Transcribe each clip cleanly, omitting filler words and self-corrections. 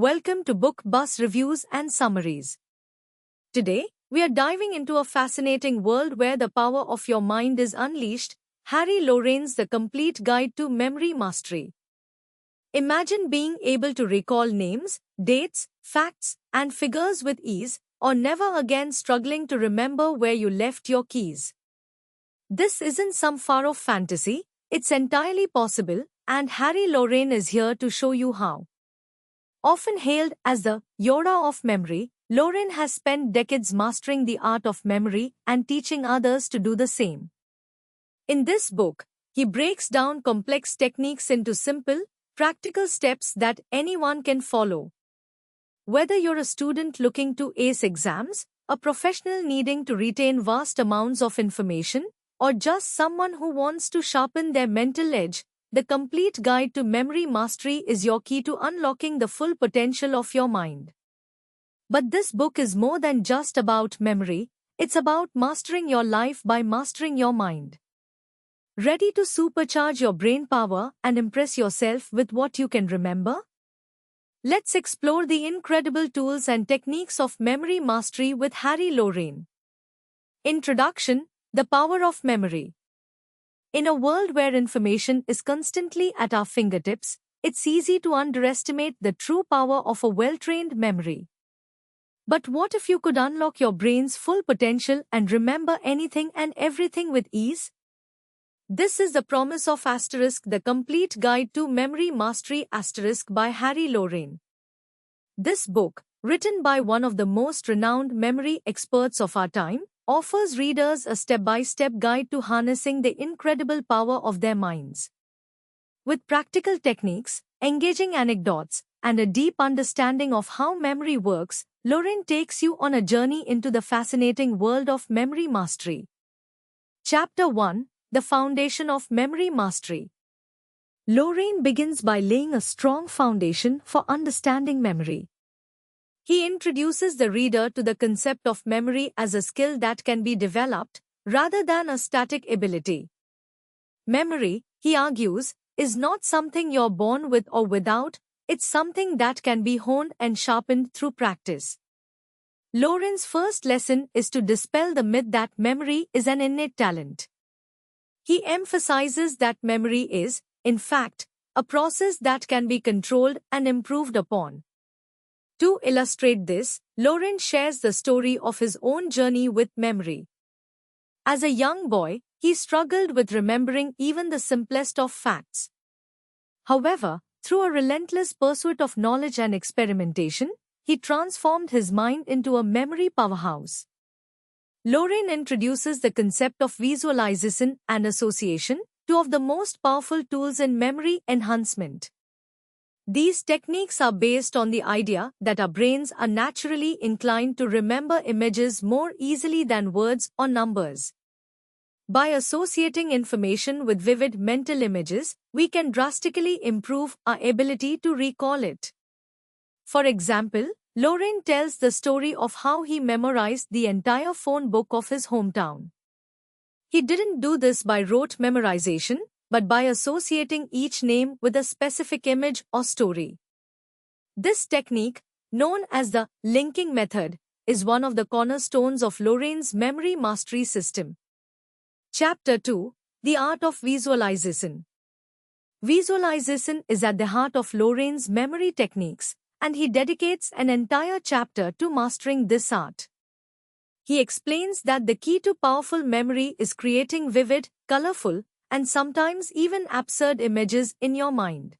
Welcome to Book Bus Reviews and Summaries. Today, we are diving into a fascinating world where the power of your mind is unleashed. Harry Lorayne's The Complete Guide to Memory Mastery. Imagine being able to recall names, dates, facts, and figures with ease, or never again struggling to remember where you left your keys. This isn't some far-off fantasy, it's entirely possible, and Harry Lorayne is here to show you how. Often hailed as the Yoda of memory, Lorayne has spent decades mastering the art of memory and teaching others to do the same. In this book, he breaks down complex techniques into simple, practical steps that anyone can follow. Whether you're a student looking to ace exams, a professional needing to retain vast amounts of information, or just someone who wants to sharpen their mental edge, The Complete Guide to Memory Mastery is your key to unlocking the full potential of your mind. But this book is more than just about memory, it's about mastering your life by mastering your mind. Ready to supercharge your brain power and impress yourself with what you can remember? Let's explore the incredible tools and techniques of memory mastery with Harry Lorayne. Introduction: The Power of Memory. In a world where information is constantly at our fingertips, it's easy to underestimate the true power of a well-trained memory. But what if you could unlock your brain's full potential and remember anything and everything with ease? This is the promise of The Complete Guide to Memory Mastery by Harry Lorayne. This book, written by one of the most renowned memory experts of our time, offers readers a step-by-step guide to harnessing the incredible power of their minds. With practical techniques, engaging anecdotes, and a deep understanding of how memory works, Lorayne takes you on a journey into the fascinating world of memory mastery. Chapter 1: The Foundation of Memory Mastery. Lorayne begins by laying a strong foundation for understanding memory. He introduces the reader to the concept of memory as a skill that can be developed, rather than a static ability. Memory, he argues, is not something you're born with or without, it's something that can be honed and sharpened through practice. Lorayne's first lesson is to dispel the myth that memory is an innate talent. He emphasizes that memory is, in fact, a process that can be controlled and improved upon. To illustrate this, Lorayne shares the story of his own journey with memory. As a young boy, he struggled with remembering even the simplest of facts. However, through a relentless pursuit of knowledge and experimentation, he transformed his mind into a memory powerhouse. Lorayne introduces the concept of visualization and association, two of the most powerful tools in memory enhancement. These techniques are based on the idea that our brains are naturally inclined to remember images more easily than words or numbers. By associating information with vivid mental images, we can drastically improve our ability to recall it. For example, Lorayne tells the story of how he memorized the entire phone book of his hometown. He didn't do this by rote memorization, but by associating each name with a specific image or story. This technique, known as the linking method, is one of the cornerstones of Lorayne's memory mastery system. Chapter 2: The Art of Visualization. Visualization is at the heart of Lorayne's memory techniques, and he dedicates an entire chapter to mastering this art. He explains that the key to powerful memory is creating vivid, colorful, and sometimes even absurd images in your mind.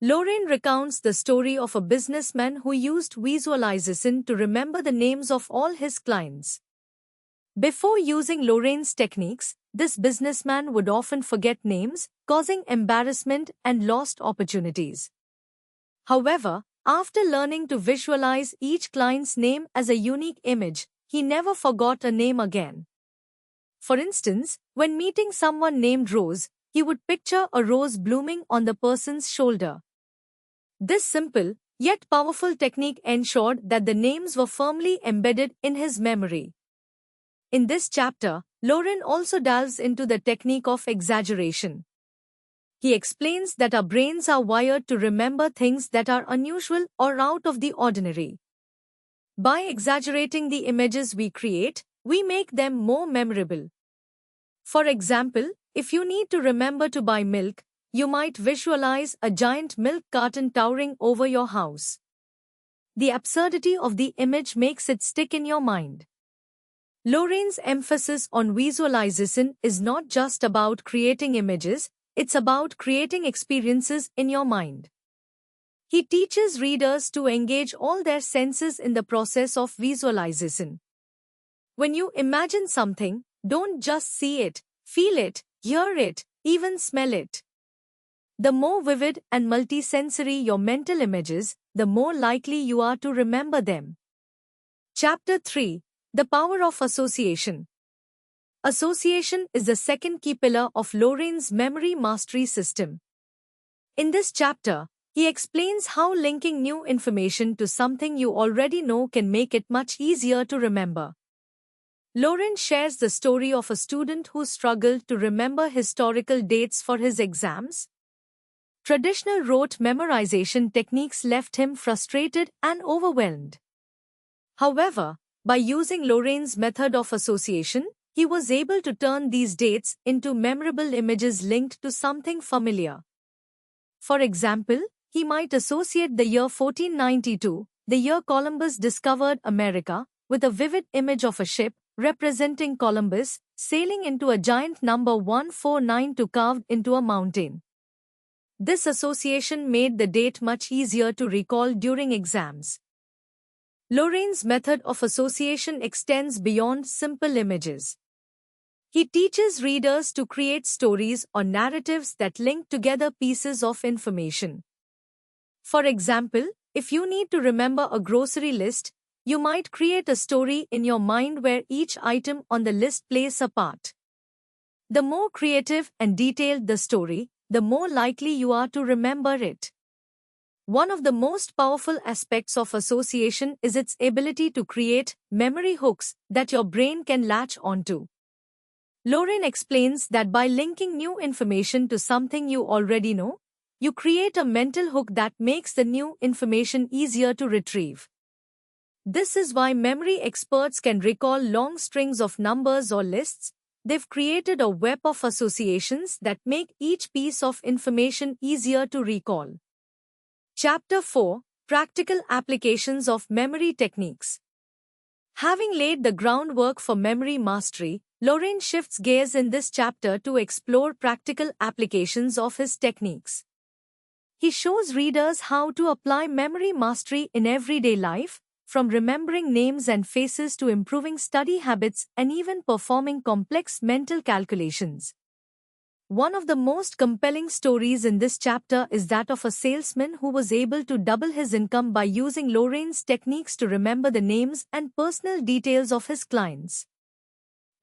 Lorayne recounts the story of a businessman who used visualization to remember the names of all his clients. Before using Lorayne's techniques, this businessman would often forget names, causing embarrassment and lost opportunities. However, after learning to visualize each client's name as a unique image, he never forgot a name again. For instance, when meeting someone named Rose, he would picture a rose blooming on the person's shoulder. This simple, yet powerful technique ensured that the names were firmly embedded in his memory. In this chapter, Lorayne also delves into the technique of exaggeration. He explains that our brains are wired to remember things that are unusual or out of the ordinary. By exaggerating the images we create, we make them more memorable. For example, if you need to remember to buy milk, you might visualize a giant milk carton towering over your house. The absurdity of the image makes it stick in your mind. Lorraine's emphasis on visualization is not just about creating images, it's about creating experiences in your mind. He teaches readers to engage all their senses in the process of visualization. When you imagine something, don't just see it, feel it, hear it, even smell it. The more vivid and multisensory your mental images, the more likely you are to remember them. Chapter 3: The Power of Association. Association is the second key pillar of Lorraine's memory mastery system. In this chapter, he explains how linking new information to something you already know can make it much easier to remember. Lorraine shares the story of a student who struggled to remember historical dates for his exams. Traditional rote memorization techniques left him frustrated and overwhelmed. However, by using Lorraine's method of association, he was able to turn these dates into memorable images linked to something familiar. For example, he might associate the year 1492, the year Columbus discovered America, with a vivid image of a ship representing Columbus sailing into a giant number 149 carved into a mountain. This association made the date much easier to recall during exams. Lorraine's method of association extends beyond simple images. He teaches readers to create stories or narratives that link together pieces of information. For example, if you need to remember a grocery list, you might create a story in your mind where each item on the list plays a part. The more creative and detailed the story, the more likely you are to remember it. One of the most powerful aspects of association is its ability to create memory hooks that your brain can latch onto. Lorraine explains that by linking new information to something you already know, you create a mental hook that makes the new information easier to retrieve. This is why memory experts can recall long strings of numbers or lists. They've created a web of associations that make each piece of information easier to recall. Chapter 4: Practical Applications of Memory Techniques. Having laid the groundwork for memory mastery, Lorraine shifts gears in this chapter to explore practical applications of his techniques. He shows readers how to apply memory mastery in everyday life, from remembering names and faces to improving study habits and even performing complex mental calculations. One of the most compelling stories in this chapter is that of a salesman who was able to double his income by using Lorraine's techniques to remember the names and personal details of his clients.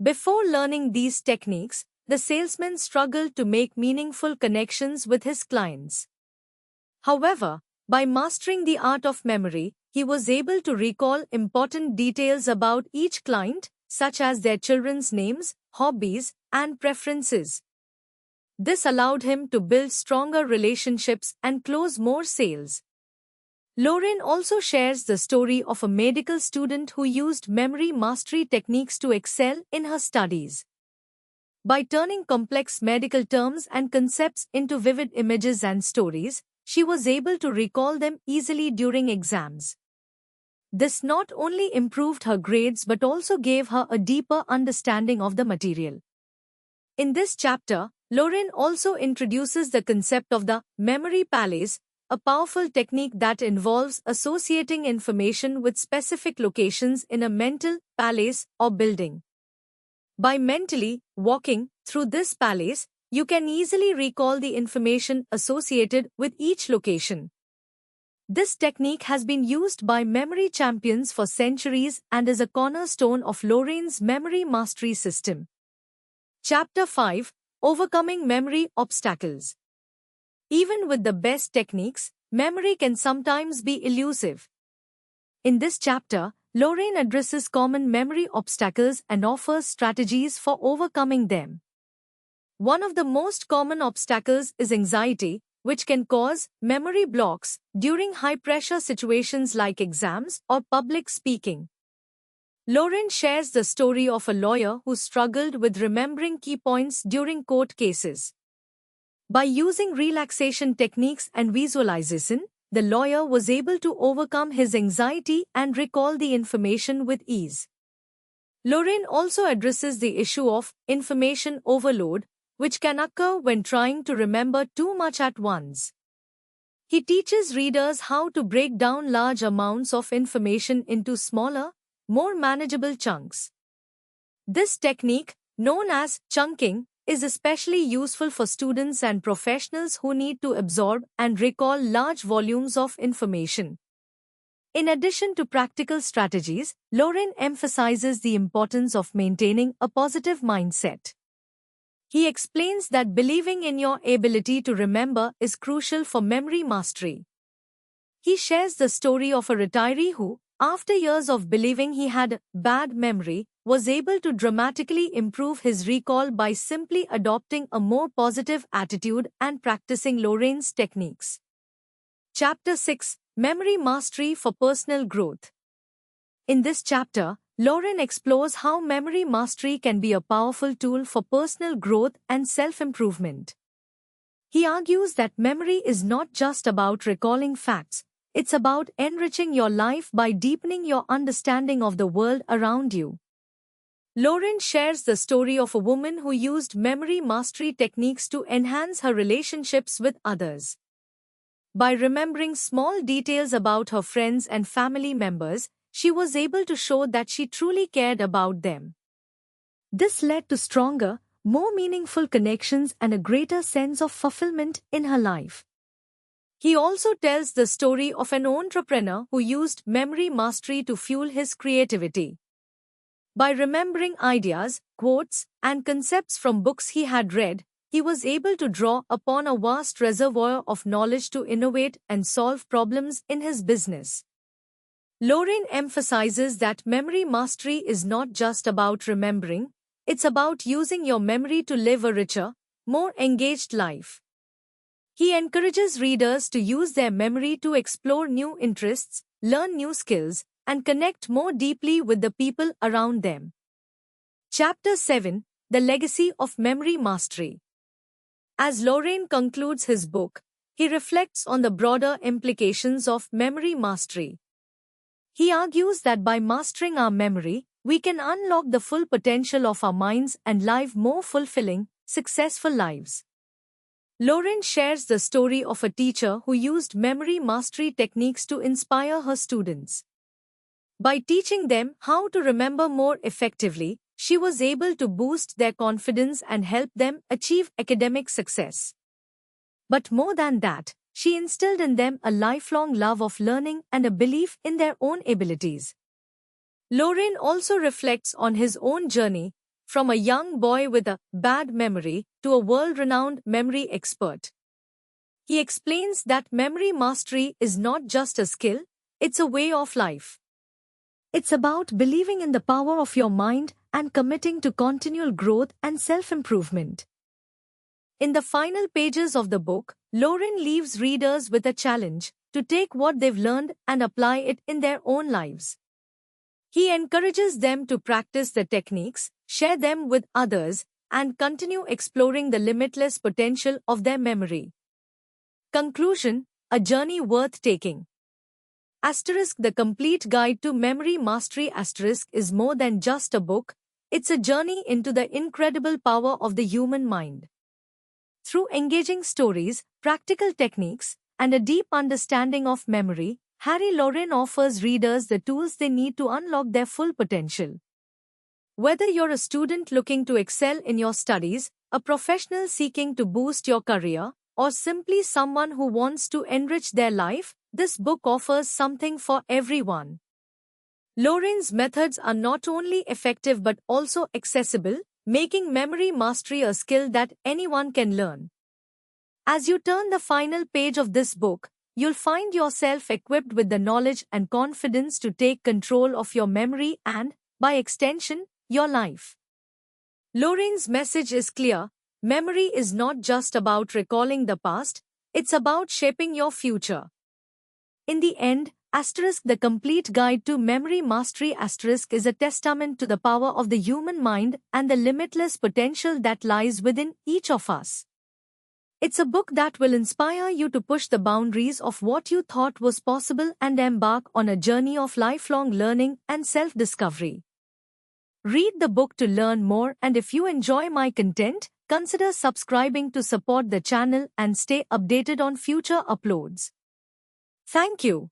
Before learning these techniques, the salesman struggled to make meaningful connections with his clients. However, by mastering the art of memory, he was able to recall important details about each client, such as their children's names, hobbies, and preferences. This allowed him to build stronger relationships and close more sales. Lorraine also shares the story of a medical student who used memory mastery techniques to excel in her studies. By turning complex medical terms and concepts into vivid images and stories, she was able to recall them easily during exams. This not only improved her grades but also gave her a deeper understanding of the material. In this chapter, Lorraine also introduces the concept of the memory palace, a powerful technique that involves associating information with specific locations in a mental palace or building. By mentally walking through this palace, you can easily recall the information associated with each location. This technique has been used by memory champions for centuries and is a cornerstone of Lorraine's memory mastery system. Chapter 5: Overcoming Memory Obstacles. Even with the best techniques, memory can sometimes be elusive. In this chapter, Lorraine addresses common memory obstacles and offers strategies for overcoming them. One of the most common obstacles is anxiety, which can cause memory blocks during high-pressure situations like exams or public speaking. Lauren shares the story of a lawyer who struggled with remembering key points during court cases. By using relaxation techniques and visualization, the lawyer was able to overcome his anxiety and recall the information with ease. Lauren also addresses the issue of information overload, which can occur when trying to remember too much at once. He teaches readers how to break down large amounts of information into smaller, more manageable chunks. This technique, known as chunking, is especially useful for students and professionals who need to absorb and recall large volumes of information. In addition to practical strategies, Lauren emphasizes the importance of maintaining a positive mindset. He explains that believing in your ability to remember is crucial for memory mastery. He shares the story of a retiree who, after years of believing he had bad memory, was able to dramatically improve his recall by simply adopting a more positive attitude and practicing Lauren's techniques. Chapter 6: Memory Mastery for Personal Growth. In this chapter, Lauren explores how memory mastery can be a powerful tool for personal growth and self-improvement. He argues that memory is not just about recalling facts, it's about enriching your life by deepening your understanding of the world around you. Lauren shares the story of a woman who used memory mastery techniques to enhance her relationships with others. By remembering small details about her friends and family members, she was able to show that she truly cared about them. This led to stronger, more meaningful connections and a greater sense of fulfillment in her life. He also tells the story of an entrepreneur who used memory mastery to fuel his creativity. By remembering ideas, quotes, and concepts from books he had read, he was able to draw upon a vast reservoir of knowledge to innovate and solve problems in his business. Lauren emphasizes that memory mastery is not just about remembering, it's about using your memory to live a richer, more engaged life. He encourages readers to use their memory to explore new interests, learn new skills, and connect more deeply with the people around them. Chapter 7: The Legacy of Memory Mastery. As Lauren concludes his book, he reflects on the broader implications of memory mastery. He argues that by mastering our memory, we can unlock the full potential of our minds and live more fulfilling, successful lives. Lauren shares the story of a teacher who used memory mastery techniques to inspire her students. By teaching them how to remember more effectively, she was able to boost their confidence and help them achieve academic success. But more than that, she instilled in them a lifelong love of learning and a belief in their own abilities. Lauren also reflects on his own journey, from a young boy with a bad memory to a world-renowned memory expert. He explains that memory mastery is not just a skill, it's a way of life. It's about believing in the power of your mind and committing to continual growth and self-improvement. In the final pages of the book, Lauren leaves readers with a challenge to take what they've learned and apply it in their own lives. He encourages them to practice the techniques, share them with others, and continue exploring the limitless potential of their memory. Conclusion: a journey worth taking. The Complete Guide to Memory Mastery is more than just a book, it's a journey into the incredible power of the human mind. Through engaging stories, practical techniques, and a deep understanding of memory, Harry Lauren offers readers the tools they need to unlock their full potential. Whether you're a student looking to excel in your studies, a professional seeking to boost your career, or simply someone who wants to enrich their life, this book offers something for everyone. Lauren's methods are not only effective but also accessible, making memory mastery a skill that anyone can learn. As you turn the final page of this book, you'll find yourself equipped with the knowledge and confidence to take control of your memory and, by extension, your life. Lauren's message is clear: Memory is not just about recalling the past, it's about shaping your future. In the end, the Complete Guide to Memory Mastery is a testament to the power of the human mind and the limitless potential that lies within each of us. It's a book that will inspire you to push the boundaries of what you thought was possible and embark on a journey of lifelong learning and self-discovery. Read the book to learn more, and if you enjoy my content, consider subscribing to support the channel and stay updated on future uploads. Thank you.